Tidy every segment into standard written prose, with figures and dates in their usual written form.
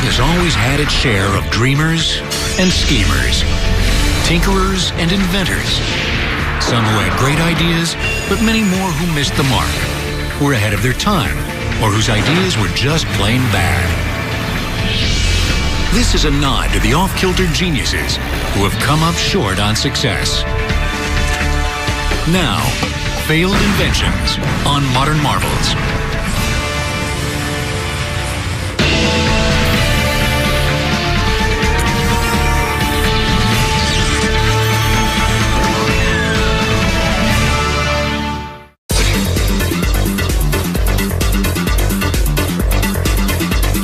world has always had its share of dreamers and schemers, tinkerers and inventors. Some who had great ideas, but many more who missed the mark, were ahead of their time, or whose ideas were just plain bad. This is a nod to the off-kilter geniuses who have come up short on success. Now, Failed Inventions on Modern Marvels.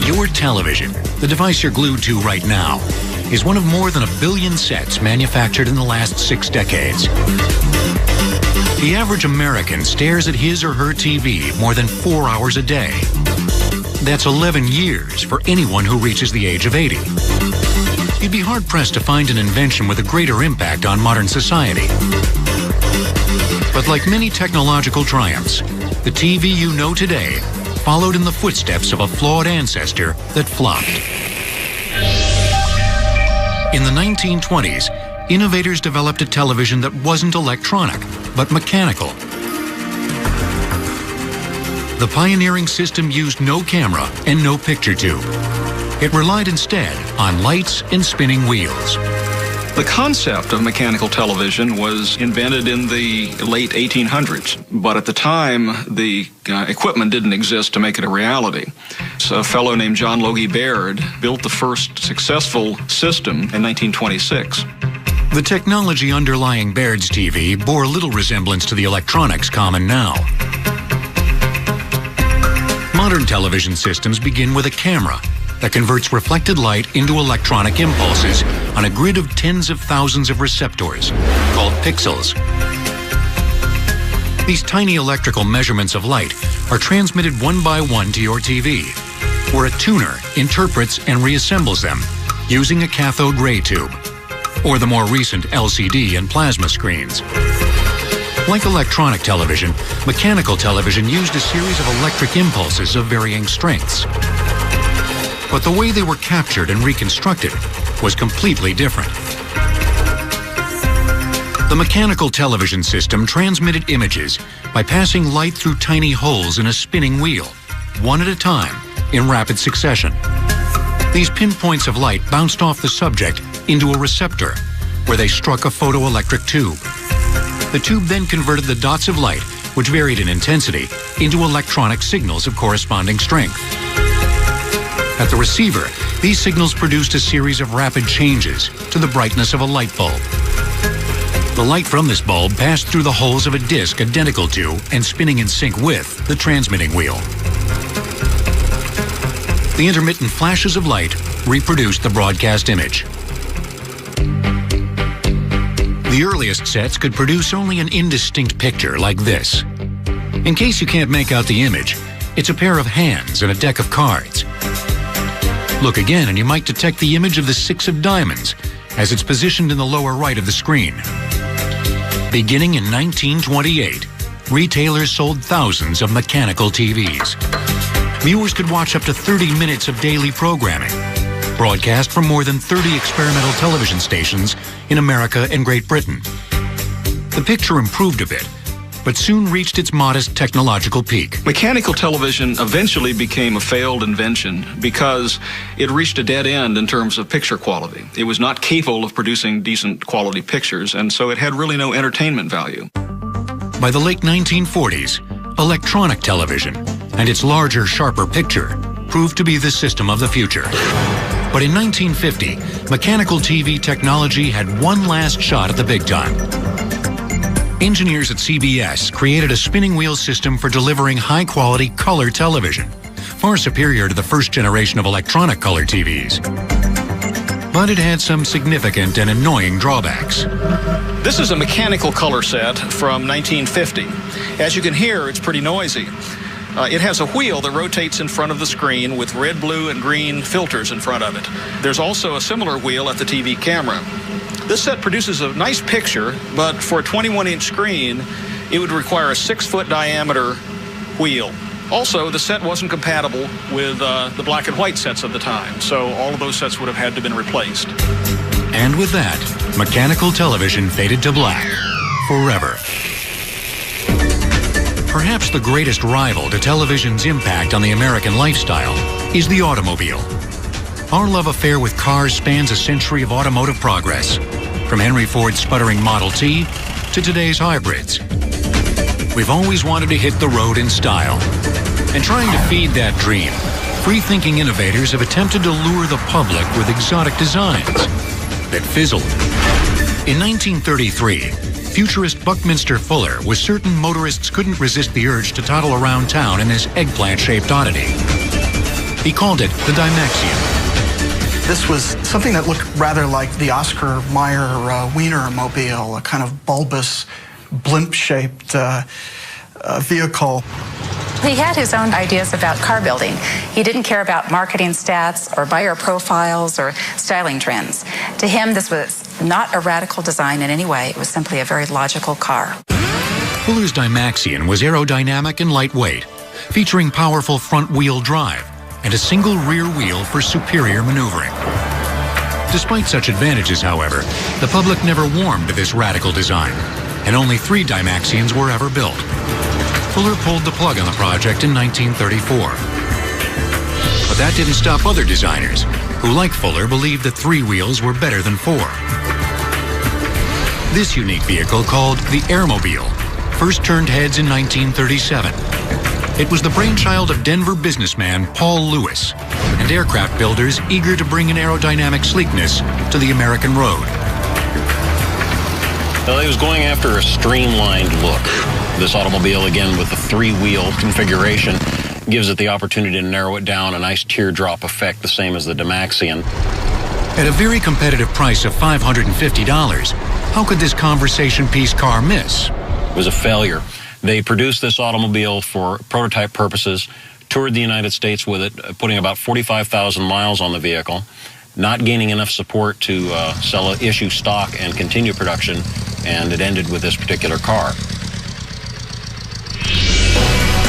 Your television, the device you're glued to right now, is one of more than 1 billion sets manufactured in the last 6 decades. The average American stares at his or her TV more than 4 hours a day. That's 11 years for anyone who reaches the age of 80. You'd be hard-pressed to find an invention with a greater impact on modern society. But like many technological triumphs, the TV you know today followed in the footsteps of a flawed ancestor that flopped. In the 1920s, innovators developed a television that wasn't electronic, but mechanical. The pioneering system used no camera and no picture tube. It relied instead on lights and spinning wheels. The concept of mechanical television was invented in the late 1800s, but at the time, the equipment didn't exist to make it a reality. So a fellow named John Logie Baird built the first successful system in 1926. The technology underlying Baird's TV bore little resemblance to the electronics common now. Modern television systems begin with a camera that converts reflected light into electronic impulses on a grid of tens of thousands of receptors called pixels. These tiny electrical measurements of light are transmitted one by one to your TV, where a tuner interprets and reassembles them using a cathode ray tube, or the more recent LCD and plasma screens. Like electronic television, mechanical television used a series of electric impulses of varying strengths. But the way they were captured and reconstructed was completely different. The mechanical television system transmitted images by passing light through tiny holes in a spinning wheel, one at a time, in rapid succession. These pinpoints of light bounced off the subject into a receptor, where they struck a photoelectric tube. The tube then converted the dots of light, which varied in intensity, into electronic signals of corresponding strength. At the receiver, these signals produced a series of rapid changes to the brightness of a light bulb. The light from this bulb passed through the holes of a disc identical to and spinning in sync with the transmitting wheel. The intermittent flashes of light reproduced the broadcast image. The earliest sets could produce only an indistinct picture like this. In case you can't make out the image, it's a pair of hands and a deck of cards. Look again and you might detect the image of the 6 of diamonds as it's positioned in the lower right of the screen. Beginning in 1928, retailers sold thousands of mechanical TVs. Viewers could watch up to 30 minutes of daily programming, broadcast from more than 30 experimental television stations in America and Great Britain. The picture improved a bit, but soon reached its modest technological peak. Mechanical television eventually became a failed invention because it reached a dead end in terms of picture quality. It was not capable of producing decent quality pictures, and so it had really no entertainment value. By the late 1940s, electronic television and its larger, sharper picture proved to be the system of the future. But in 1950, mechanical TV technology had one last shot at the big time. Engineers at CBS created a spinning wheel system for delivering high-quality color television, far superior to the first generation of electronic color TVs. But it had some significant and annoying drawbacks. This is a mechanical color set from 1950. As you can hear, it's pretty noisy. It has a wheel that rotates in front of the screen with red, blue, and green filters in front of it. There's also a similar wheel at the TV camera. This set produces a nice picture, but for a 21-inch screen, it would require a 6-foot diameter wheel. Also, the set wasn't compatible with the black and white sets of the time, so all of those sets would have had to have been replaced. And with that, mechanical television faded to black forever. Perhaps the greatest rival to television's impact on the American lifestyle is the automobile. Our love affair with cars spans a century of automotive progress, from Henry Ford's sputtering Model T to today's hybrids. We've always wanted to hit the road in style. And trying to feed that dream, free-thinking innovators have attempted to lure the public with exotic designs that fizzled. In 1933, futurist Buckminster Fuller was certain motorists couldn't resist the urge to toddle around town in this eggplant-shaped oddity. He called it the Dymaxion. This was something that looked rather like the Oscar Mayer Wienermobile, a kind of bulbous, blimp-shaped vehicle. He had his own ideas about car building. He didn't care about marketing stats or buyer profiles or styling trends. To him, this was not a radical design in any way. It was simply a very logical car. Fuller's Dymaxion was aerodynamic and lightweight, featuring powerful front-wheel drive and a single rear wheel for superior maneuvering. Despite such advantages, however, the public never warmed to this radical design, and only 3 Dymaxions were ever built. Fuller pulled the plug on the project in 1934. But that didn't stop other designers, who, like Fuller, believed that 3 wheels were better than 4. This unique vehicle, called the Airmobile, first turned heads in 1937. It was the brainchild of Denver businessman Paul Lewis, and aircraft builders eager to bring an aerodynamic sleekness to the American road. Well, he was going after a streamlined look. This automobile, again, with the 3-wheel configuration, gives it the opportunity to narrow it down, a nice teardrop effect, the same as the Dymaxion. At a very competitive price of $550, how could this conversation piece car miss? It was a failure. They produced this automobile for prototype purposes, toured the United States with it, putting about 45,000 miles on the vehicle, not gaining enough support to sell issue stock and continue production, and it ended with this particular car.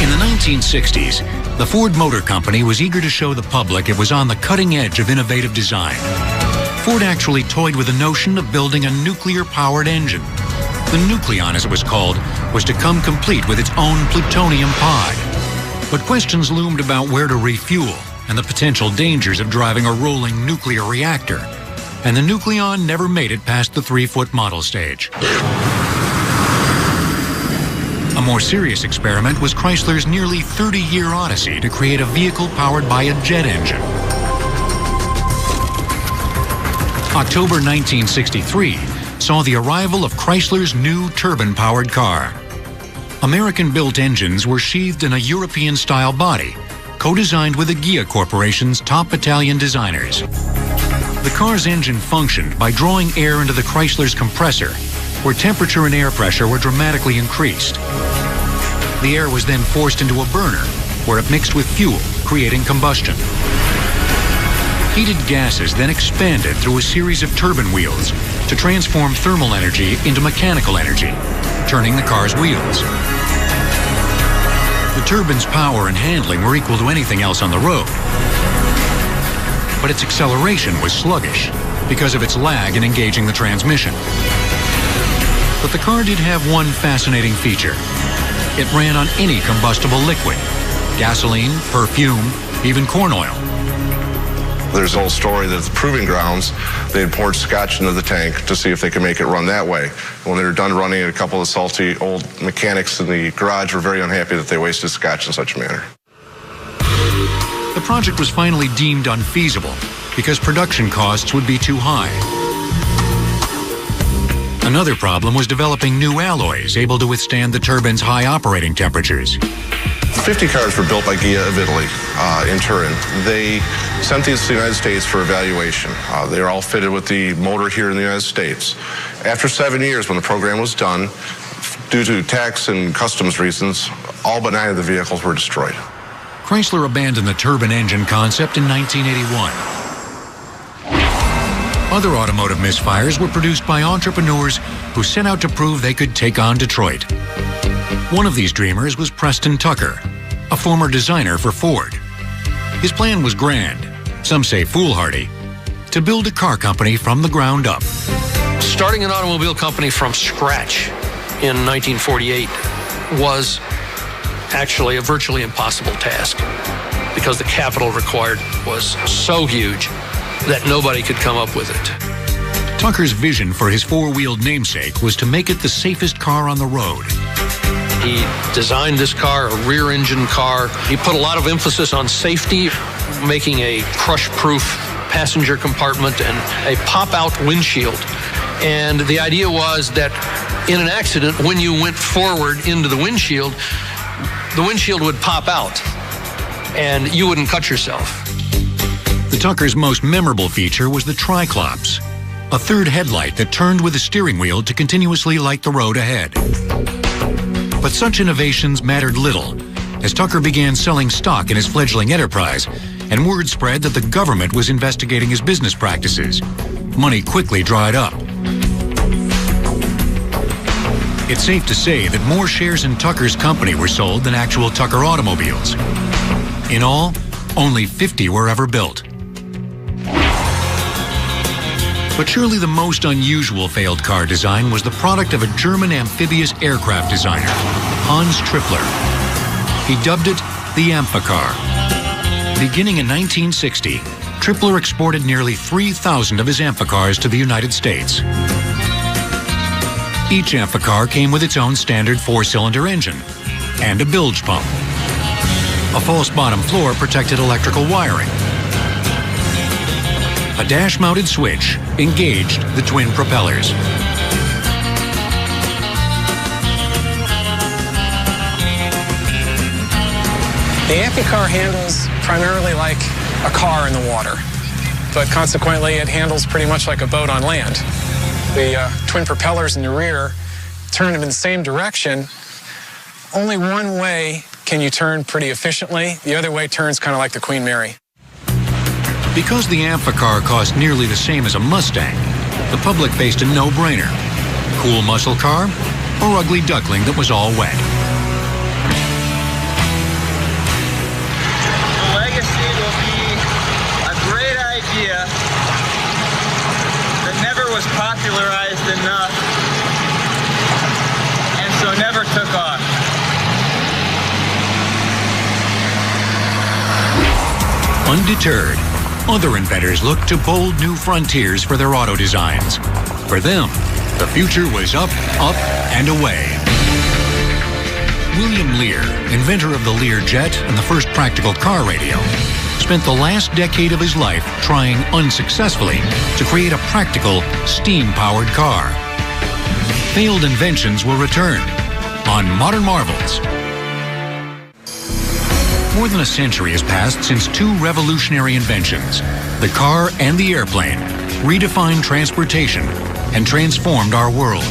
In the 1960s, the Ford Motor Company was eager to show the public it was on the cutting edge of innovative design. Ford actually toyed with the notion of building a nuclear-powered engine. The Nucleon, as it was called, was to come complete with its own plutonium pod. But questions loomed about where to refuel and the potential dangers of driving a rolling nuclear reactor. And the Nucleon never made it past the 3-foot model stage. A more serious experiment was Chrysler's nearly 30-year odyssey to create a vehicle powered by a jet engine. October 1963 saw the arrival of Chrysler's new turbine-powered car. American-built engines were sheathed in a European-style body, co-designed with the Ghia Corporation's top Italian designers. The car's engine functioned by drawing air into the Chrysler's compressor, where temperature and air pressure were dramatically increased. The air was then forced into a burner, where it mixed with fuel, creating combustion. Heated gases then expanded through a series of turbine wheels to transform thermal energy into mechanical energy, turning the car's wheels. The turbine's power and handling were equal to anything else on the road, but its acceleration was sluggish because of its lag in engaging the transmission. But the car did have one fascinating feature. It ran on any combustible liquid: gasoline, perfume, even corn oil. There's a whole story that at the proving grounds, they had poured scotch into the tank to see if they could make it run that way. When they were done running it, a couple of salty old mechanics in the garage were very unhappy that they wasted scotch in such a manner. The project was finally deemed unfeasible because production costs would be too high. Another problem was developing new alloys able to withstand the turbine's high operating temperatures. 50 cars were built by Ghia of Italy in Turin. They sent these to the United States for evaluation. They were all fitted with the motor here in the United States. After 7 years, when the program was done, due to tax and customs reasons, all but 9 of the vehicles were destroyed. Chrysler abandoned the turbine engine concept in 1981. Other automotive misfires were produced by entrepreneurs who set out to prove they could take on Detroit. One of these dreamers was Preston Tucker. a former designer for Ford. His plan was grand, some say foolhardy, to build a car company from the ground up. Starting an automobile company from scratch in 1948 was actually a virtually impossible task because the capital required was so huge that nobody could come up with it. Tucker's vision for his four-wheeled namesake was to make it the safest car on the road. He designed this car, a rear-engine car. He put a lot of emphasis on safety, making a crush-proof passenger compartment and a pop-out windshield. And the idea was that in an accident, when you went forward into the windshield would pop out and you wouldn't cut yourself. The Tucker's most memorable feature was the Triclops, a third headlight that turned with the steering wheel to continuously light the road ahead. But such innovations mattered little as Tucker began selling stock in his fledgling enterprise, and word spread that the government was investigating his business practices. Money quickly dried up. It's safe to say that more shares in Tucker's company were sold than actual Tucker automobiles. In all, only 50 were ever built. But surely the most unusual failed car design was the product of a German amphibious aircraft designer, Hans Trippler. He dubbed it the Amphicar. Beginning in 1960, Trippler exported nearly 3,000 of his Amphicars to the United States. Each Amphicar came with its own standard four-cylinder engine and a bilge pump. A false bottom floor protected electrical wiring. A dash-mounted switch engaged the twin propellers. The Amphicar handles primarily like a car in the water, but consequently it handles pretty much like a boat on land. The twin propellers in the rear turn them in the same direction. Only one way can you turn pretty efficiently. The other way turns kind of like the Queen Mary. Because the Amphicar cost nearly the same as a Mustang, the public faced a no-brainer. Cool muscle car or ugly duckling that was all wet. The legacy will be a great idea that never was popularized enough and so never took off. Undeterred, other inventors looked to bold new frontiers for their auto designs. For them, the future was up, up, and away. William Lear, inventor of the Learjet and the first practical car radio, spent the last decade of his life trying unsuccessfully to create a practical, steam-powered car. Failed Inventions will return on Modern Marvels. More than a century has passed since two revolutionary inventions, the car and the airplane, redefined transportation and transformed our world.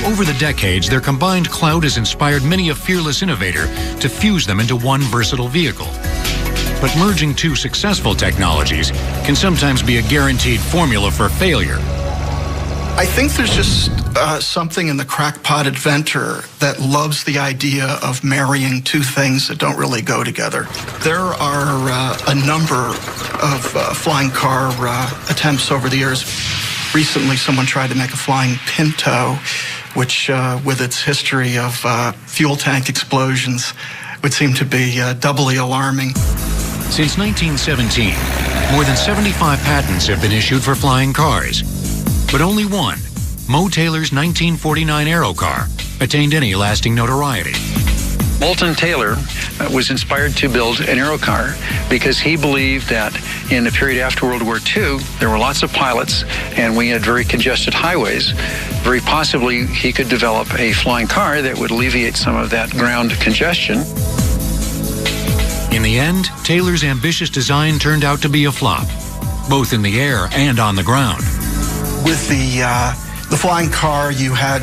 Over the decades, their combined clout has inspired many a fearless innovator to fuse them into one versatile vehicle. But merging two successful technologies can sometimes be a guaranteed formula for failure. I think there's just something in the crackpot inventor that loves the idea of marrying two things that don't really go together. There are a number of flying car attempts over the years. Recently, someone tried to make a flying Pinto, which, with its history of fuel tank explosions, would seem to be doubly alarming. Since 1917, more than 75 patents have been issued for flying cars. But only one, Mo Taylor's 1949 Aerocar, attained any lasting notoriety. Moulton Taylor was inspired to build an Aerocar because he believed that in the period after World War II, there were lots of pilots and we had very congested highways. Very possibly, he could develop a flying car that would alleviate some of that ground congestion. In the end, Taylor's ambitious design turned out to be a flop, both in the air and on the ground. With the flying car, you had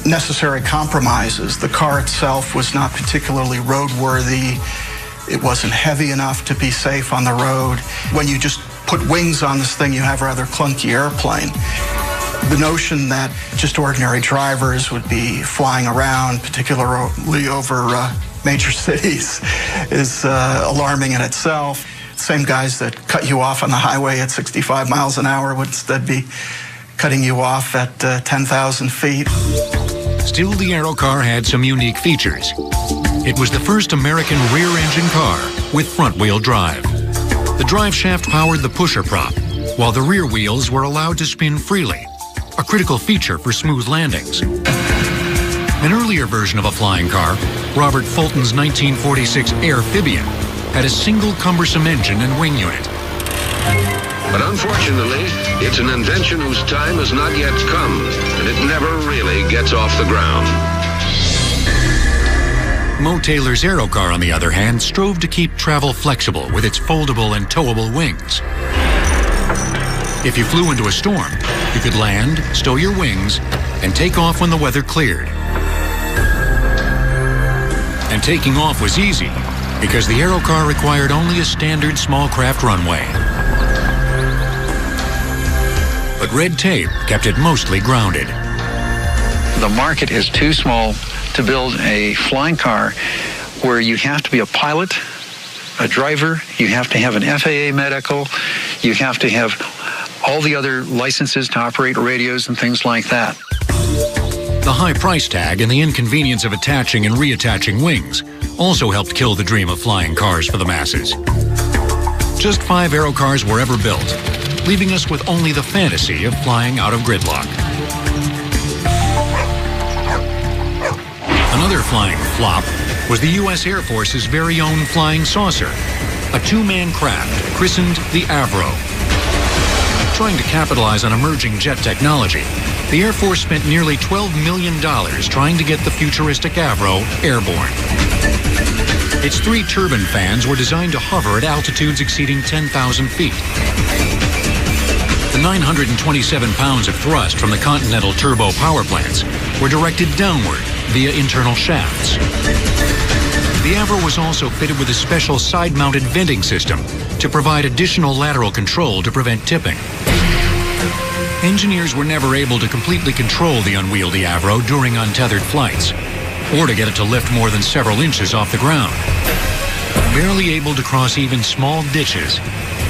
necessary compromises. The car itself was not particularly roadworthy. It wasn't heavy enough to be safe on the road. When you just put wings on this thing, you have a rather clunky airplane. The notion that just ordinary drivers would be flying around, particularly over major cities is alarming in itself. Same guys that cut you off on the highway at 65 miles an hour would instead be cutting you off at 10,000 feet. Still, the Aerocar had some unique features. It was the first American rear-engine car with front-wheel drive. The drive shaft powered the pusher prop, while the rear wheels were allowed to spin freely, a critical feature for smooth landings. An earlier version of a flying car, Robert Fulton's 1946 Airphibian, had a single cumbersome engine and wing unit. But unfortunately, it's an invention whose time has not yet come, and it never really gets off the ground. Mo Taylor's Aerocar, on the other hand, strove to keep travel flexible with its foldable and towable wings. If you flew into a storm, you could land, stow your wings, and take off when the weather cleared. And taking off was easy, because the Aerocar required only a standard small craft runway. But red tape kept it mostly grounded. The market is too small to build a flying car where you have to be a pilot, a driver, you have to have an FAA medical, you have to have all the other licenses to operate radios and things like that. The high price tag and the inconvenience of attaching and reattaching wings also helped kill the dream of flying cars for the masses. Just 5 Aerocars were ever built, leaving us with only the fantasy of flying out of gridlock. Another flying flop was the U.S. Air Force's very own flying saucer, a 2-man craft christened the Avro. Trying to capitalize on emerging jet technology, the Air Force spent nearly $12 million trying to get the futuristic Avro airborne. Its 3 turbine fans were designed to hover at altitudes exceeding 10,000 feet. The 927 pounds of thrust from the Continental turbo power plants were directed downward via internal shafts. The Avro was also fitted with a special side-mounted venting system to provide additional lateral control to prevent tipping. Engineers were never able to completely control the unwieldy Avro during untethered flights, or to get it to lift more than several inches off the ground. Barely able to cross even small ditches,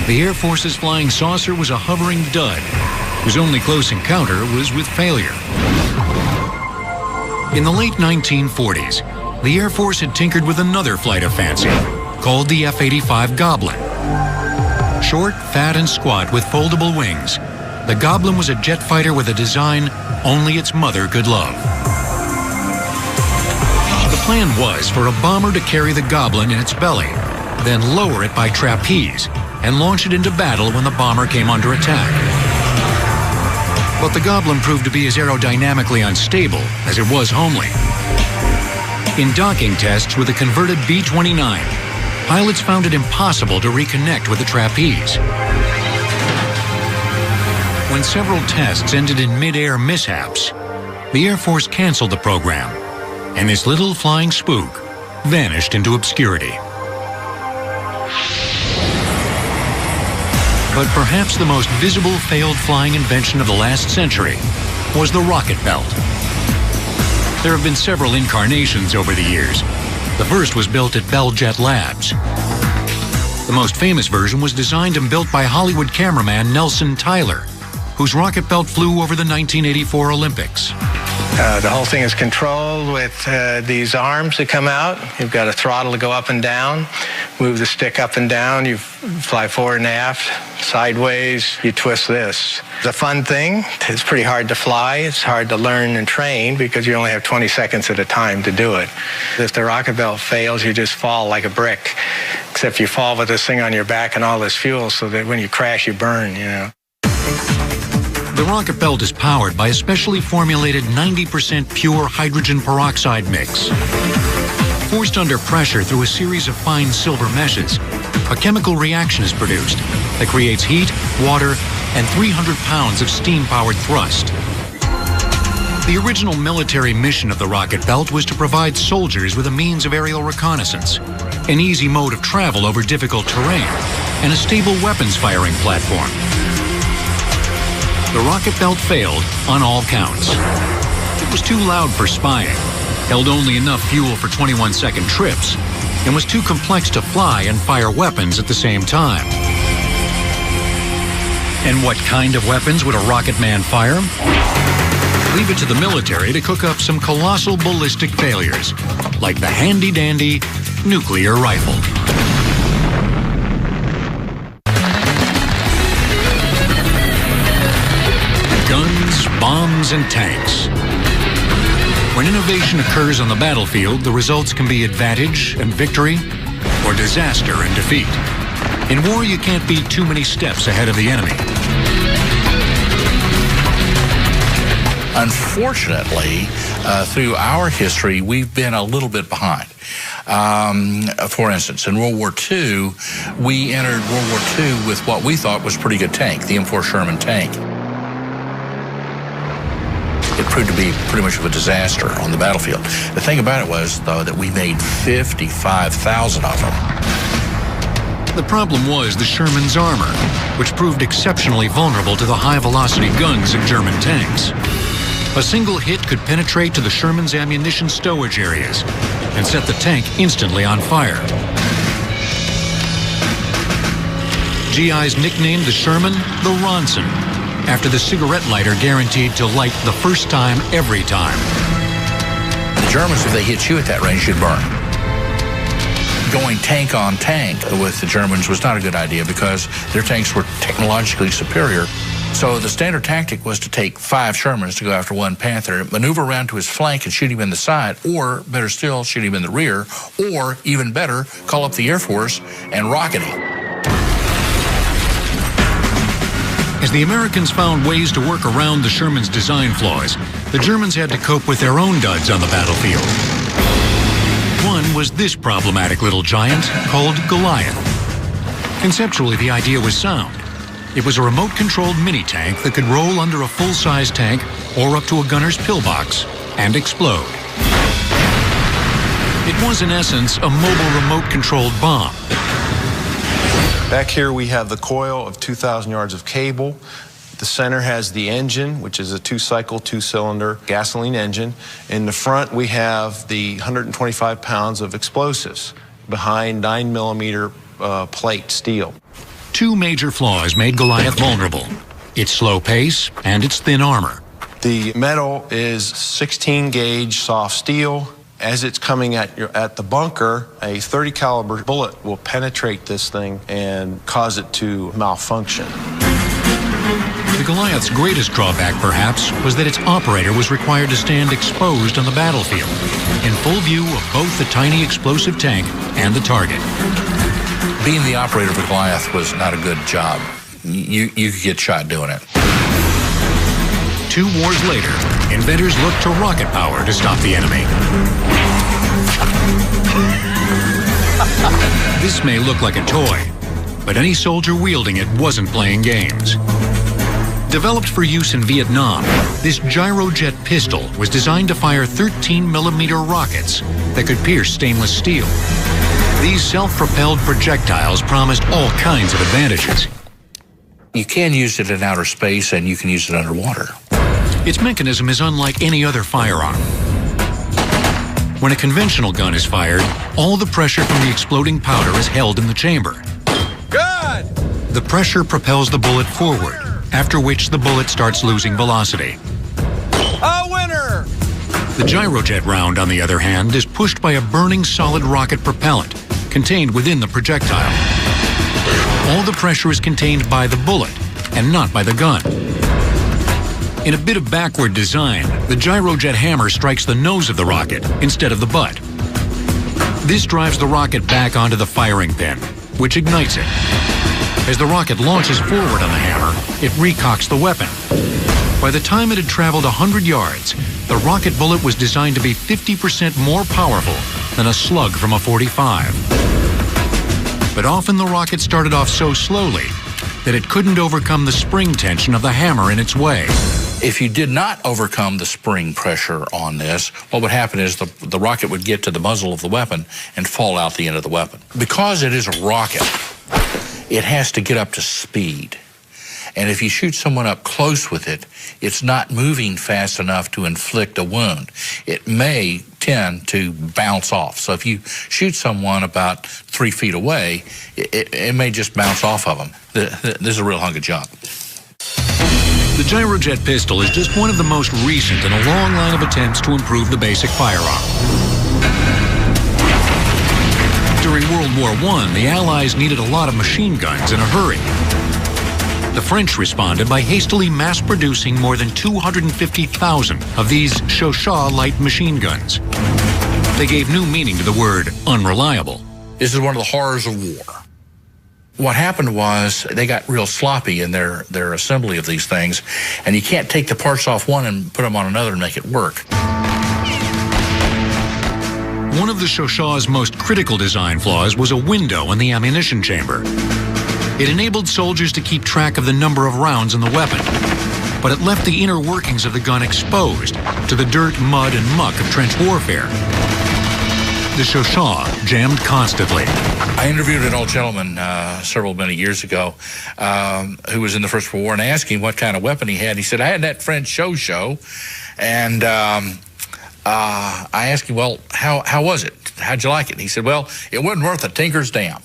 the Air Force's flying saucer was a hovering dud, whose only close encounter was with failure. In the late 1940s, the Air Force had tinkered with another flight of fancy, called the F-85 Goblin. Short, fat, and squat with foldable wings, the Goblin was a jet fighter with a design only its mother could love. The plan was for a bomber to carry the Goblin in its belly, then lower it by trapeze and launch it into battle when the bomber came under attack. But the Goblin proved to be as aerodynamically unstable as it was homely. In docking tests with a converted B-29, pilots found it impossible to reconnect with the trapeze. When several tests ended in mid-air mishaps, the Air Force canceled the program, and this little flying spook vanished into obscurity. But perhaps the most visible failed flying invention of the last century was the rocket belt. There have been several incarnations over the years. The first was built at Bell Jet Labs. The most famous version was designed and built by Hollywood cameraman Nelson Tyler, whose rocket belt flew over the 1984 Olympics. The whole thing is controlled with these arms that come out. You've got a throttle to go up and down, move the stick up and down, you fly forward and aft, sideways, you twist this. It's a fun thing. It's pretty hard to fly. It's hard to learn and train because you only have 20 seconds at a time to do it. If the rocket belt fails, you just fall like a brick, except you fall with this thing on your back and all this fuel so that when you crash, you burn, you know. The rocket belt is powered by a specially formulated 90% pure hydrogen peroxide mix. Forced under pressure through a series of fine silver meshes, a chemical reaction is produced that creates heat, water, and 300 pounds of steam-powered thrust. The original military mission of the rocket belt was to provide soldiers with a means of aerial reconnaissance, an easy mode of travel over difficult terrain, and a stable weapons firing platform. The rocket belt failed on all counts. It was too loud for spying, held only enough fuel for 21-second trips, and was too complex to fly and fire weapons at the same time. And what kind of weapons would a rocket man fire? Leave it to the military to cook up some colossal ballistic failures, like the handy-dandy nuclear rifle. Guns, bombs, and tanks. When innovation occurs on the battlefield, the results can be advantage and victory, or disaster and defeat. In war, you can't be too many steps ahead of the enemy. Unfortunately, through our history, we've been a little bit behind. For instance, in World War II, we entered World War II with what we thought was a pretty good tank, the M4 Sherman tank. It proved to be pretty much of a disaster on the battlefield. The thing about it was, though, that we made 55,000 of them. The problem was the Sherman's armor, which proved exceptionally vulnerable to the high-velocity guns of German tanks. A single hit could penetrate to the Sherman's ammunition stowage areas and set the tank instantly on fire. GIs nicknamed the Sherman the Ronson, after the cigarette lighter guaranteed to light the first time every time. The Germans, if they hit you at that range, you'd burn. Going tank on tank with the Germans was not a good idea because their tanks were technologically superior. So the standard tactic was to take 5 Shermans to go after one Panther, maneuver around to his flank and shoot him in the side, or better still, shoot him in the rear, or even better, call up the Air Force and rocket him. As the Americans found ways to work around the Sherman's design flaws, the Germans had to cope with their own duds on the battlefield. One was this problematic little giant called Goliath. Conceptually, the idea was sound. It was a remote-controlled mini-tank that could roll under a full-size tank or up to a gunner's pillbox and explode. It was, in essence, a mobile remote-controlled bomb. Back here we have the coil of 2,000 yards of cable. The center has the engine, which is a 2-cycle, 2-cylinder gasoline engine. In the front we have the 125 pounds of explosives behind 9mm plate steel. 2 major flaws made Goliath vulnerable: its slow pace and its thin armor. The metal is 16-gauge soft steel. As it's coming at the bunker, a .30 caliber bullet will penetrate this thing and cause it to malfunction. The Goliath's greatest drawback, perhaps, was that its operator was required to stand exposed on the battlefield, in full view of both the tiny explosive tank and the target. Being the operator of a Goliath was not a good job. You could get shot doing it. 2 wars later, inventors looked to rocket power to stop the enemy. This may look like a toy, but any soldier wielding it wasn't playing games. Developed for use in Vietnam, this gyrojet pistol was designed to fire 13mm rockets that could pierce stainless steel. These self-propelled projectiles promised all kinds of advantages. You can use it in outer space and you can use it underwater. Its mechanism is unlike any other firearm. When a conventional gun is fired, all the pressure from the exploding powder is held in the chamber. Good! The pressure propels the bullet forward, after which the bullet starts losing velocity. A winner! The gyrojet round, on the other hand, is pushed by a burning solid rocket propellant contained within the projectile. All the pressure is contained by the bullet and not by the gun. In a bit of backward design, the gyrojet hammer strikes the nose of the rocket instead of the butt. This drives the rocket back onto the firing pin, which ignites it. As the rocket launches forward on the hammer, it recocks the weapon. By the time it had traveled 100 yards, the rocket bullet was designed to be 50% more powerful than a slug from a .45. But often the rocket started off so slowly that it couldn't overcome the spring tension of the hammer in its way. If you did not overcome the spring pressure on this, what would happen is the rocket would get to the muzzle of the weapon and fall out the end of the weapon. Because it is a rocket, it has to get up to speed. And if you shoot someone up close with it, it's not moving fast enough to inflict a wound. It may tend to bounce off. So if you shoot someone about 3 feet away, it may just bounce off of them. This is a real hunk of junk. The Gyrojet pistol is just one of the most recent in a long line of attempts to improve the basic firearm. During World War I, the Allies needed a lot of machine guns in a hurry. The French responded by hastily mass-producing more than 250,000 of these Chauchat light machine guns. They gave new meaning to the word unreliable. This is one of the horrors of war. What happened was they got real sloppy in their assembly of these things, and you can't take the parts off one and put them on another and make it work. One of the Chauchat's most critical design flaws was a window in the ammunition chamber. It enabled soldiers to keep track of the number of rounds in the weapon, but it left the inner workings of the gun exposed to the dirt, mud, and muck of trench warfare. The Chauchat jammed constantly. I interviewed an old gentleman many years ago who was in the First World War, and I asked him what kind of weapon he had. He said, I had that French Chauchat, and I asked him, well, how was it? How'd you like it? And he said, well, it wasn't worth a tinker's damn,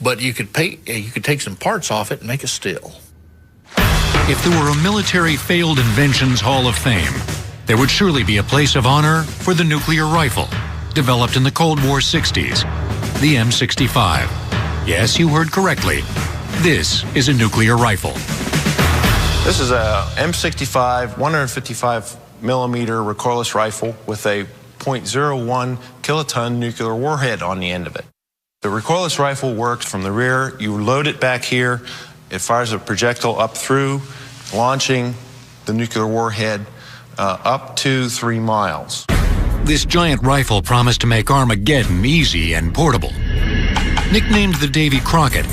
but you could take some parts off it and make a still. If there were a military Failed Inventions Hall of Fame, there would surely be a place of honor for the nuclear rifle, developed in the Cold War 60s, the M65. Yes, you heard correctly. This is a nuclear rifle. This is a M65 155 millimeter recoilless rifle with a .01 kiloton nuclear warhead on the end of it. The recoilless rifle works from the rear. You load it back here. It fires a projectile up through, launching the nuclear warhead up to 3 miles. This giant rifle promised to make Armageddon easy and portable. Nicknamed the Davy Crockett,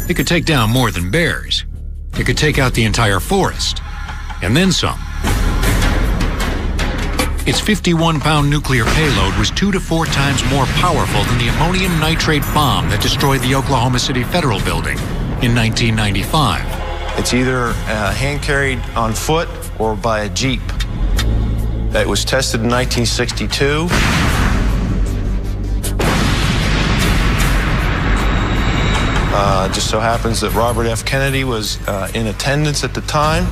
it could take down more than bears. It could take out the entire forest, and then some. Its 51-pound nuclear payload was 2 to 4 times more powerful than the ammonium nitrate bomb that destroyed the Oklahoma City Federal Building in 1995. It's either hand-carried on foot or by a Jeep. It was tested in 1962. Just so happens that Robert F. Kennedy was in attendance at the time.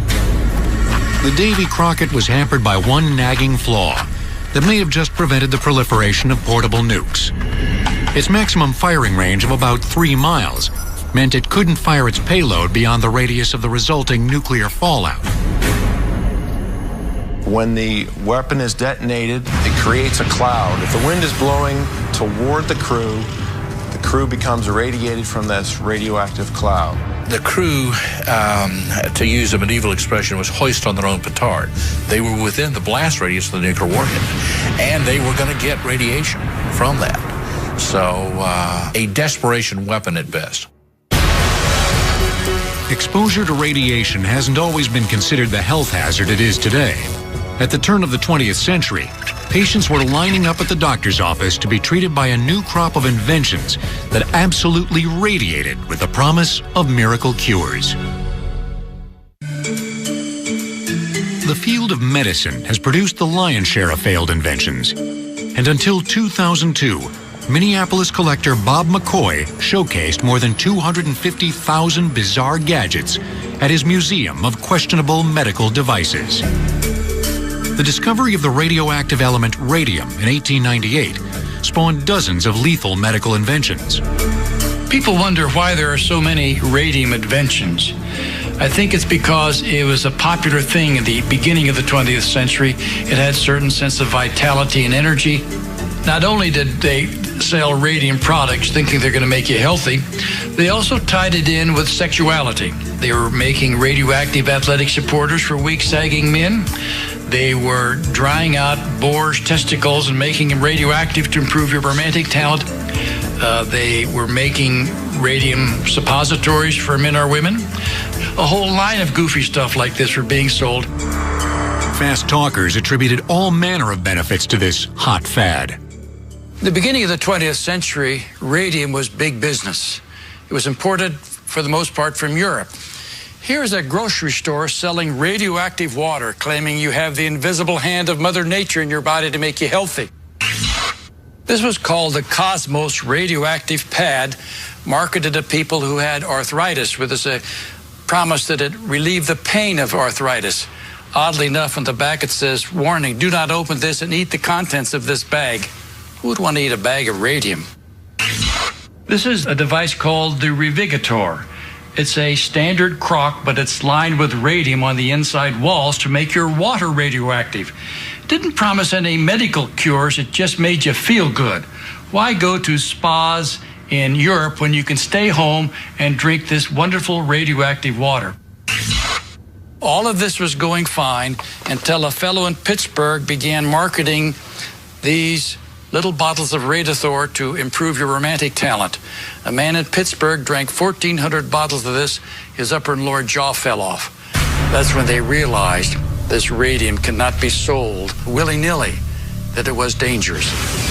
The Davy Crockett was hampered by one nagging flaw that may have just prevented the proliferation of portable nukes. Its maximum firing range of about 3 miles meant it couldn't fire its payload beyond the radius of the resulting nuclear fallout. When the weapon is detonated, it creates a cloud. If the wind is blowing toward the crew becomes irradiated from this radioactive cloud. The crew, to use a medieval expression, was hoist on their own petard. They were within the blast radius of the nuclear warhead, and they were going to get radiation from that. So, a desperation weapon at best. Exposure to radiation hasn't always been considered the health hazard it is today. At the turn of the 20th century, patients were lining up at the doctor's office to be treated by a new crop of inventions that absolutely radiated with the promise of miracle cures. The field of medicine has produced the lion's share of failed inventions. And until 2002, Minneapolis collector Bob McCoy showcased more than 250,000 bizarre gadgets at his Museum of Questionable Medical Devices. The discovery of the radioactive element radium in 1898 spawned dozens of lethal medical inventions. People wonder why there are so many radium inventions. I think it's because it was a popular thing at the beginning of the 20th century. It had a certain sense of vitality and energy. Not only did they sell radium products thinking they're going to make you healthy, they also tied it in with sexuality. They were making radioactive athletic supporters for weak, sagging men. They were drying out boars' testicles and making them radioactive to improve your romantic talent. They were making radium suppositories for men or women. A whole line of goofy stuff like this were being sold. Fast talkers attributed all manner of benefits to this hot fad. The beginning of the 20th century, radium was big business. It was imported, for the most part, from Europe. Here's a grocery store selling radioactive water, claiming you have the invisible hand of Mother Nature in your body to make you healthy. This was called the Cosmos radioactive pad, marketed to people who had arthritis, with a promise that it relieved the pain of arthritis. Oddly enough, on the back it says, warning, do not open this and eat the contents of this bag. Who would want to eat a bag of radium? This is a device called the Revigator. It's a standard crock, but it's lined with radium on the inside walls to make your water radioactive. It didn't promise any medical cures, it just made you feel good. Why go to spas in Europe when you can stay home and drink this wonderful radioactive water? All of this was going fine until a fellow in Pittsburgh began marketing these little bottles of Radithor to improve your romantic talent. A man in Pittsburgh drank 1,400 bottles of this. His upper and lower jaw fell off. That's when they realized this radium cannot be sold willy-nilly, that it was dangerous.